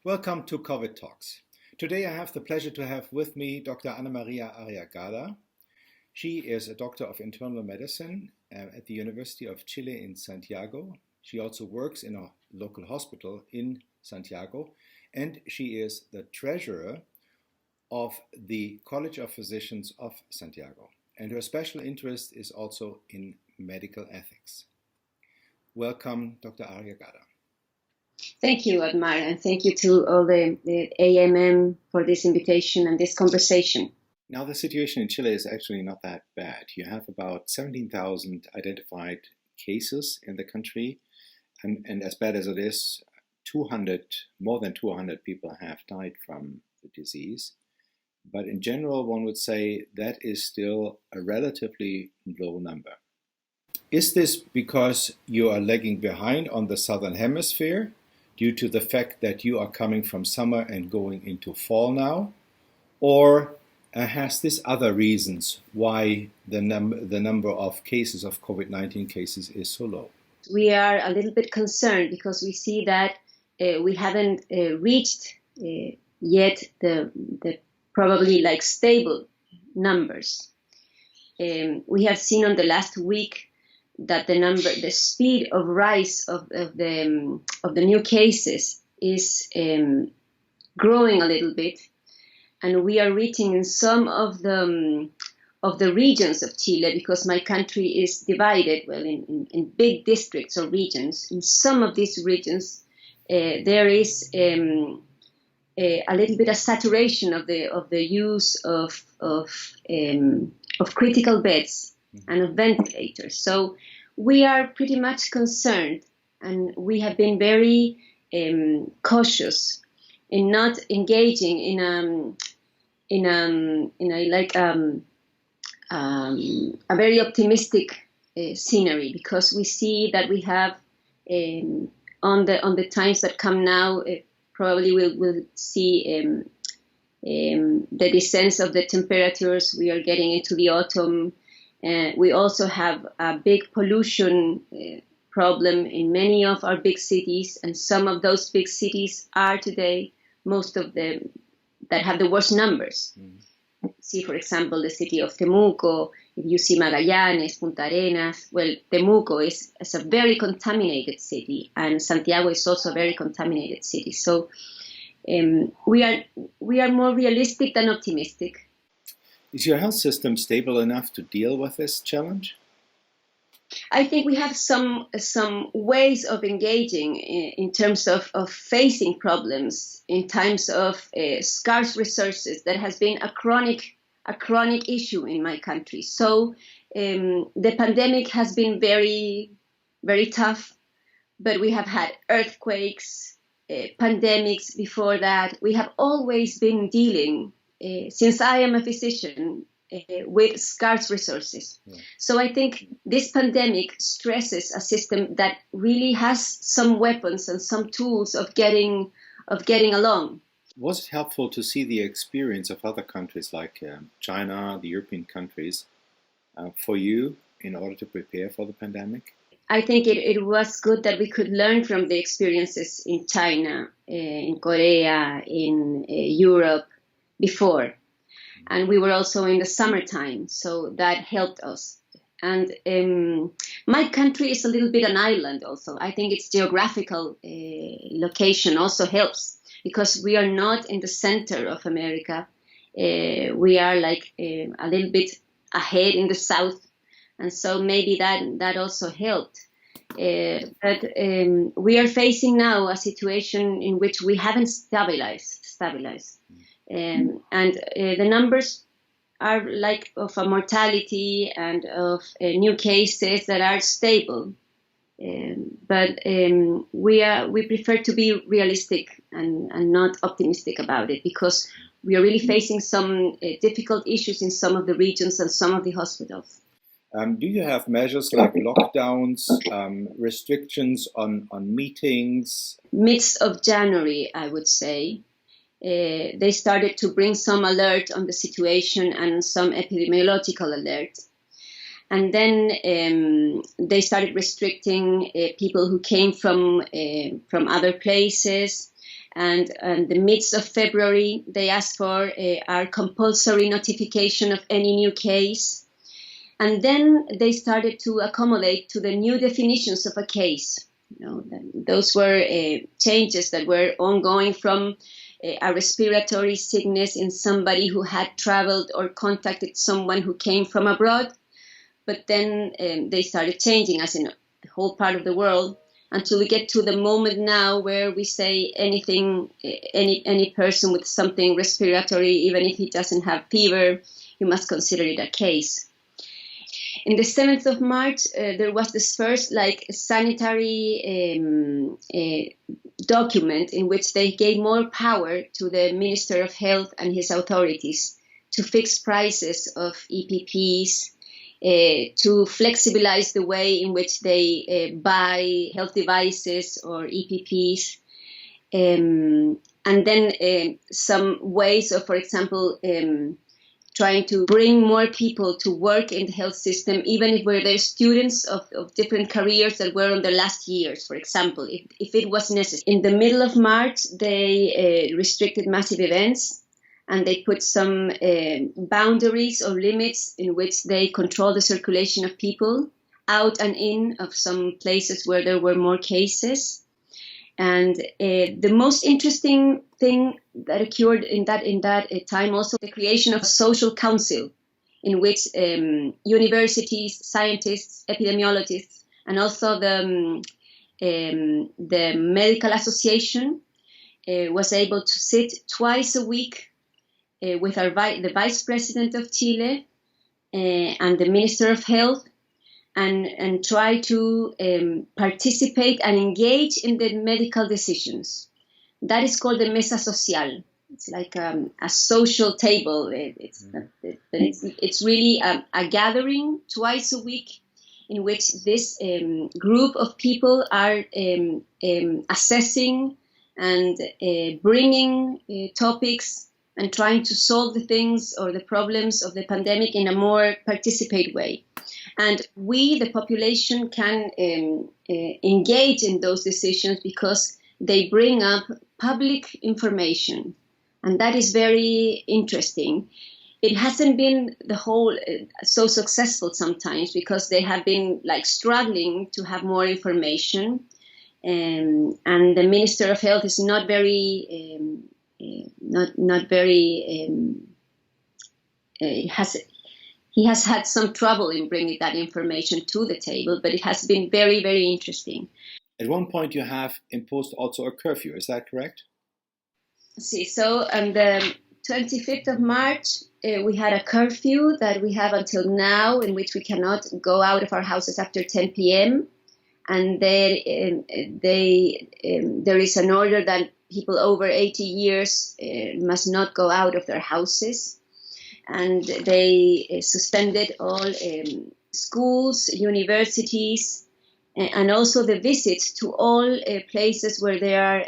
Welcome to COVID Talks. Today I have the pleasure to have with me Dr. Anamaria Arriagada. She is a doctor of internal medicine at the University of Chile in Santiago. She also works in a local hospital in Santiago, and she is the treasurer of the College of Physicians of Santiago. And her special interest is also in medical ethics. Welcome, Dr. Arriagada. Thank you, Admar, and thank you to all the AMM for this invitation and this conversation. Now, the situation in Chile is actually not that bad. You have about 17,000 identified cases in the country, and as bad as it is, more than 200 people have died from the disease. But in general, one would say that is still a relatively low number. Is this because you are lagging behind on the southern hemisphere due to the fact that you are coming from summer and going into fall now? Or has this other reasons why the number of cases of COVID-19 cases is so low? We are a little bit concerned because we see that we haven't reached yet the probably like stable numbers. We have seen on the last week that the speed of rise of the new cases is growing a little bit, and we are reaching in some of the regions of Chile, because my country is divided in big districts or regions. In some of these regions, there is a little bit of saturation of the use of critical beds and of ventilators. So we are pretty much concerned, and we have been very cautious in not engaging in a very optimistic scenery, because we see that we have on the times that come now, probably we'll see the descent of the temperatures. We are getting into the autumn. We also have a big pollution problem in many of our big cities, and some of those big cities are today most of them that have the worst numbers. See, for example, the city of Temuco. If you see Magallanes, Punta Arenas, well, Temuco is a very contaminated city, and Santiago is also a very contaminated city. So we are more realistic than optimistic. Is your health system stable enough to deal with this challenge? I think we have some ways of engaging in terms of facing problems in times of scarce resources. That has been a chronic issue in my country. So the pandemic has been very, very tough, but we have had earthquakes, pandemics before that. We have always been dealing, since I am a physician, with scarce resources. Yeah. So I think this pandemic stresses a system that really has some weapons and some tools of getting along. Was it helpful to see the experience of other countries like China, the European countries, for you in order to prepare for the pandemic? I think it was good that we could learn from the experiences in China, in Korea, in Europe before. And we were also in the summertime, so that helped us. And my country is a little bit an island also. I think its geographical location also helps, because we are not in the center of America. We are like a little bit ahead in the south. And so maybe that also helped. But we are facing now a situation in which we haven't stabilized. And the numbers are like of a mortality and of new cases that are stable. But we prefer to be realistic and not optimistic about it, because we are really facing some difficult issues in some of the regions and some of the hospitals. Do you have measures like lockdowns, restrictions on meetings? Midst of January, I would say. They started to bring some alert on the situation and some epidemiological alert. And then they started restricting people who came from other places. And in the midst of February, they asked for our compulsory notification of any new case. And then they started to accommodate to the new definitions of a case. Those were changes that were ongoing from a respiratory sickness in somebody who had traveled or contacted someone who came from abroad. But then they started changing, as in the whole part of the world, until we get to the moment now where we say anything, any person with something respiratory, even if he doesn't have fever, you must consider it a case. In the 7th of March, there was this first sanitary document in which they gave more power to the Minister of Health and his authorities to fix prices of EPPs, to flexibilize the way in which they buy health devices or EPPs, and then some ways of, for example, trying to bring more people to work in the health system, even if they're students of different careers that were on their last years, for example, if it was necessary. In the middle of March, they restricted massive events, and they put some boundaries or limits in which they control the circulation of people out and in of some places where there were more cases. And the most interesting thing that occurred in that time also, the creation of a social council in which universities, scientists, epidemiologists, and also the medical association was able to sit twice a week with the Vice President of Chile and the Minister of Health, and try to participate and engage in the medical decisions. That is called the mesa social. It's like a social table. It's really a gathering twice a week in which this group of people are assessing and bringing topics and trying to solve the things or the problems of the pandemic in a more participate way. And we, the population, can engage in those decisions because they bring up public information. And that is very interesting. It hasn't been the whole so successful sometimes because they have been struggling to have more information. And the Minister of Health is not very, he has had some trouble in bringing that information to the table, but it has been very, very interesting. At one point, you have imposed also a curfew. Is that correct? So on the 25th of March, we had a curfew that we have until now, in which we cannot go out of our houses after 10 p.m. And there is an order that people over 80 years must not go out of their houses. And they suspended all schools, universities, and also the visits to all places where there are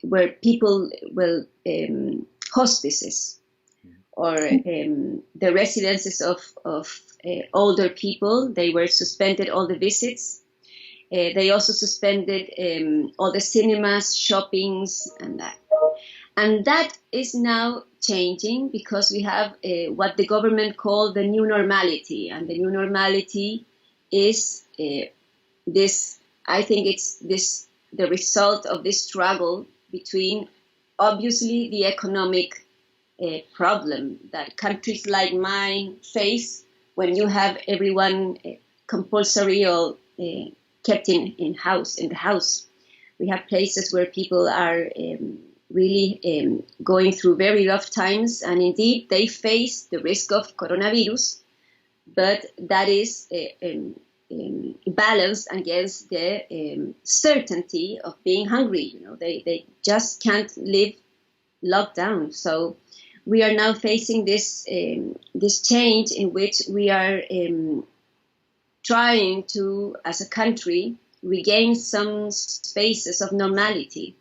where people hospices or the residences of older people. They were suspended all the visits. They also suspended all the cinemas, shoppings, and that. And that is now changing because we have what the government called the new normality. And the new normality is this, I think it's the result of this struggle between, obviously, the economic problem that countries like mine face when you have everyone compulsory or kept in the house. We have places where people are really going through very rough times, and indeed they face the risk of coronavirus, but that is balanced against the certainty of being hungry. They just can't live locked down. So we are now facing this change in which we are trying to, as a country, regain some spaces of normality.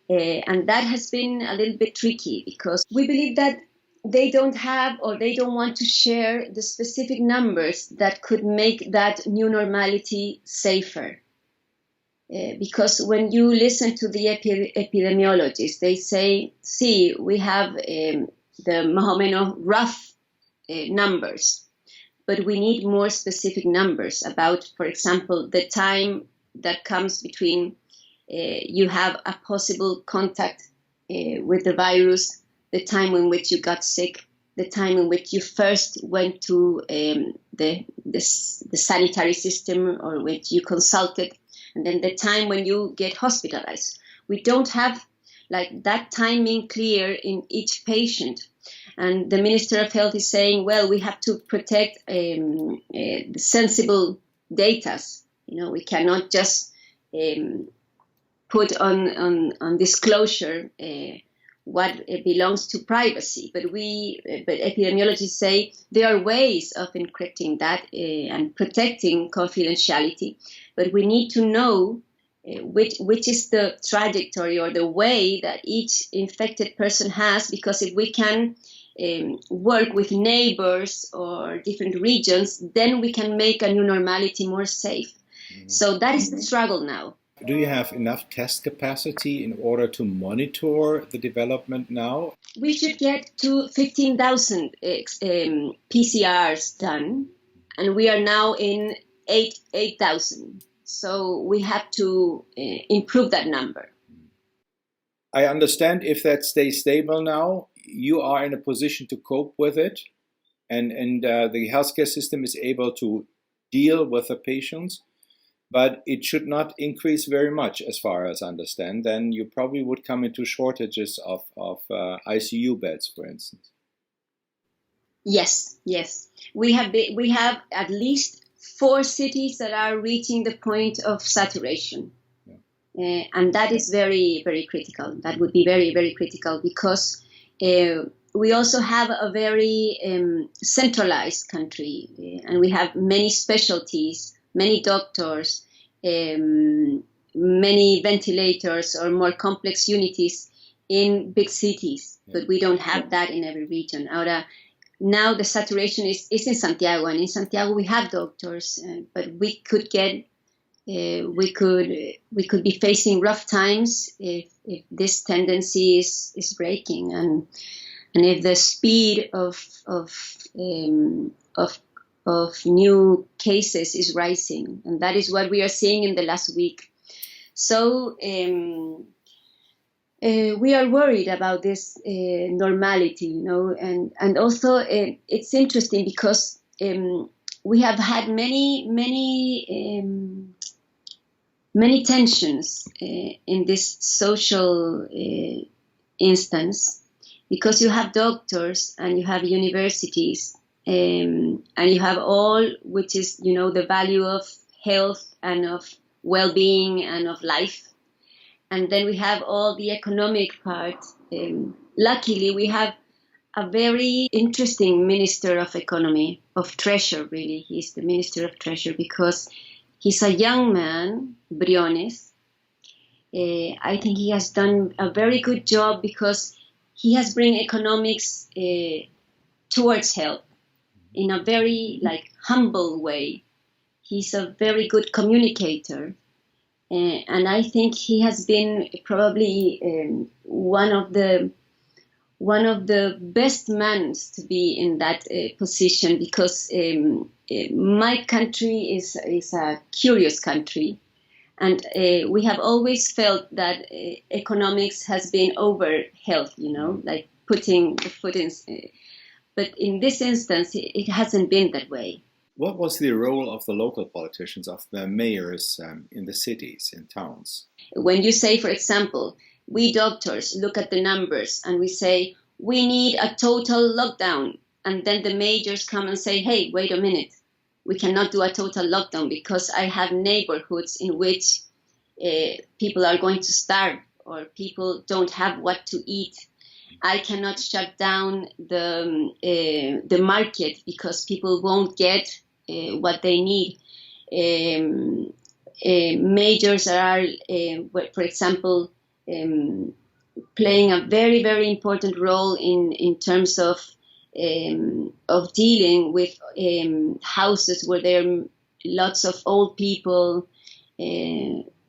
And that has been a little bit tricky because we believe that they don't have or they don't want to share the specific numbers that could make that new normality safer. Because when you listen to the epidemiologists, they say, see, we have the más o menos rough numbers, but we need more specific numbers about, for example, the time that comes between you have a possible contact with the virus, the time in which you got sick, the time in which you first went to the sanitary system or which you consulted, and then the time when you get hospitalized. We don't have like that timing clear in each patient. And the Minister of Health is saying, well, we have to protect the sensible data. You know, we cannot just put on disclosure what belongs to privacy. But epidemiologists say there are ways of encrypting that and protecting confidentiality. But we need to know which is the trajectory or the way that each infected person has, because if we can work with neighbors or different regions, then we can make a new normality more safe. Mm-hmm. So that is the struggle now. Do you have enough test capacity in order to monitor the development now? We should get to 15,000 PCRs done, and we are now in 8,000. So we have to improve that number. I understand if that stays stable now, you are in a position to cope with it, and the healthcare system is able to deal with the patients, but it should not increase very much as far as I understand. Then you probably would come into shortages of ICU beds, for instance. Yes. We have at least 4 cities that are reaching the point of saturation. Yeah. And that is very, very critical. That would be very, very critical because we also have a very centralized country, and we have many specialties, many doctors, many ventilators or more complex unities in big cities, but we don't have that in every region. Now the saturation is in Santiago, and in Santiago we have doctors, but we could be facing rough times if this tendency is breaking, and if the speed of new cases is rising, and that is what we are seeing in the last week. So we are worried about this normality, you know, and also it's interesting because we have had many tensions in this social instance, because you have doctors and you have universities and you have all, which is, you know, the value of health and of well-being and of life. And then we have all the economic part. Luckily, we have a very interesting Minister of Economy, of Treasure, really. He's the Minister of Treasure because he's a young man, Briones. I think he has done a very good job because he has bring economics towards health in a very humble way. He's a very good communicator. And I think he has been probably one of the best men to be in that position, because my country is a curious country, and we have always felt that economics has been over health, you know, like putting the foot in. But in this instance, it hasn't been that way. What was the role of the local politicians, of the mayors in the cities, in towns? When you say, for example, we doctors look at the numbers and we say, we need a total lockdown. And then the mayors come and say, hey, wait a minute. We cannot do a total lockdown because I have neighborhoods in which people are going to starve or people don't have what to eat. I cannot shut down the market because people won't get what they need. Majors are, for example, playing a very, very important role in terms of dealing with houses where there are lots of old people,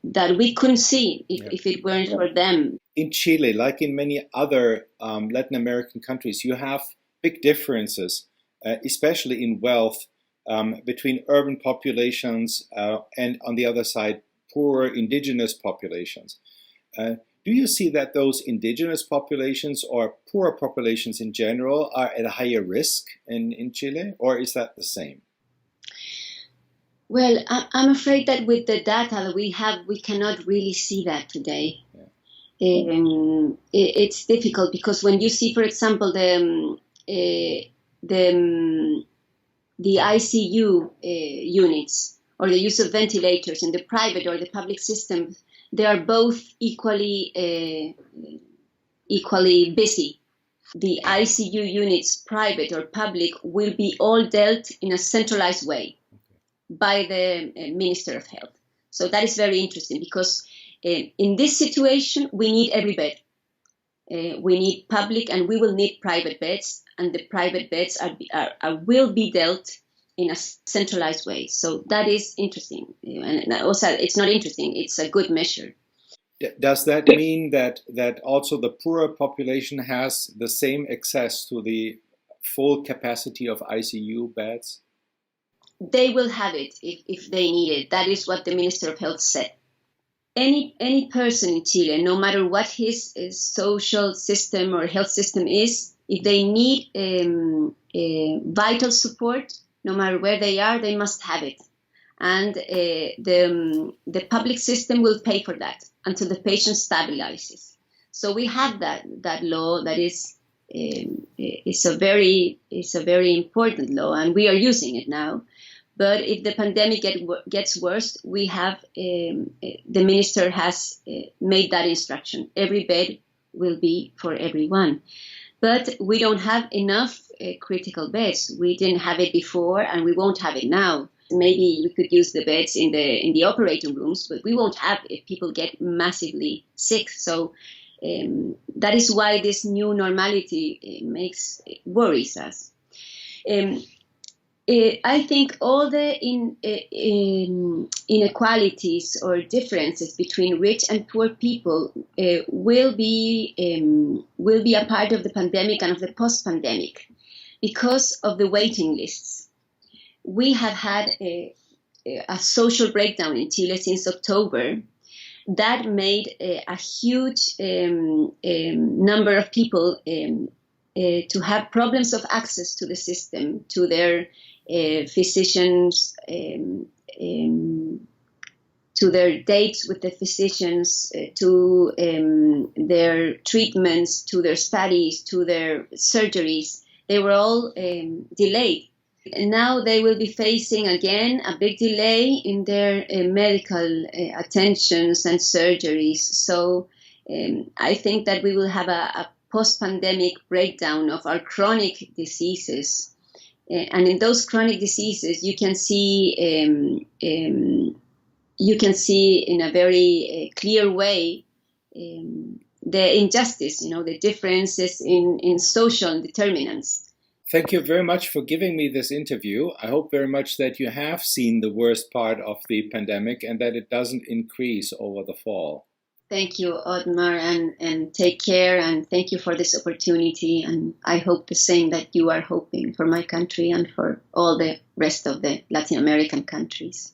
that we couldn't see if it weren't for them. In Chile, like in many other Latin American countries, you have big differences, especially in wealth, between urban populations and, on the other side, poor indigenous populations. Do you see that those indigenous populations or poor populations in general are at a higher risk in Chile, or is that the same? Well, I'm afraid that with the data that we have, we cannot really see that today. Yeah. It's difficult because when you see, for example, the ICU units or the use of ventilators in the private or the public system, they are both equally busy. The ICU units, private or public, will be all dealt in a centralized way by the Minister of Health. So that is very interesting because in this situation, we need every bed. We need public and we will need private beds, and the private beds will be dealt in a centralized way. So that is interesting. And also, it's not interesting, it's a good measure. Does that mean that also the poorer population has the same access to the full capacity of ICU beds? They will have it if they need it. That is what the Minister of Health said. Any person in Chile, no matter what his social system or health system is, if they need vital support, no matter where they are, they must have it. And the public system will pay for that until the patient stabilizes. So we have that law that is a very important law, and we are using it now. But if the pandemic gets worse, we have the minister has made that instruction. Every bed will be for everyone. But we don't have enough critical beds. We didn't have it before, and we won't have it now. Maybe we could use the beds in the operating rooms, but we won't have if people get massively sick. So that is why this new normality worries us. I think all the inequalities or differences between rich and poor people will be a part of the pandemic and of the post-pandemic because of the waiting lists. We have had a social breakdown in Chile since October that made a huge number of people to have problems of access to the system, to their physicians, to their dates with the physicians, to their treatments, to their studies, to their surgeries. They were all delayed. And now they will be facing again a big delay in their medical attentions and surgeries. So I think that we will have a post-pandemic breakdown of our chronic diseases. And in those chronic diseases, you can see in a very clear way the injustice, the differences in social determinants. Thank you very much for giving me this interview. I hope very much that you have seen the worst part of the pandemic and that it doesn't increase over the fall. Thank you, Otmar, and take care, and thank you for this opportunity. And I hope the same that you are hoping for my country and for all the rest of the Latin American countries.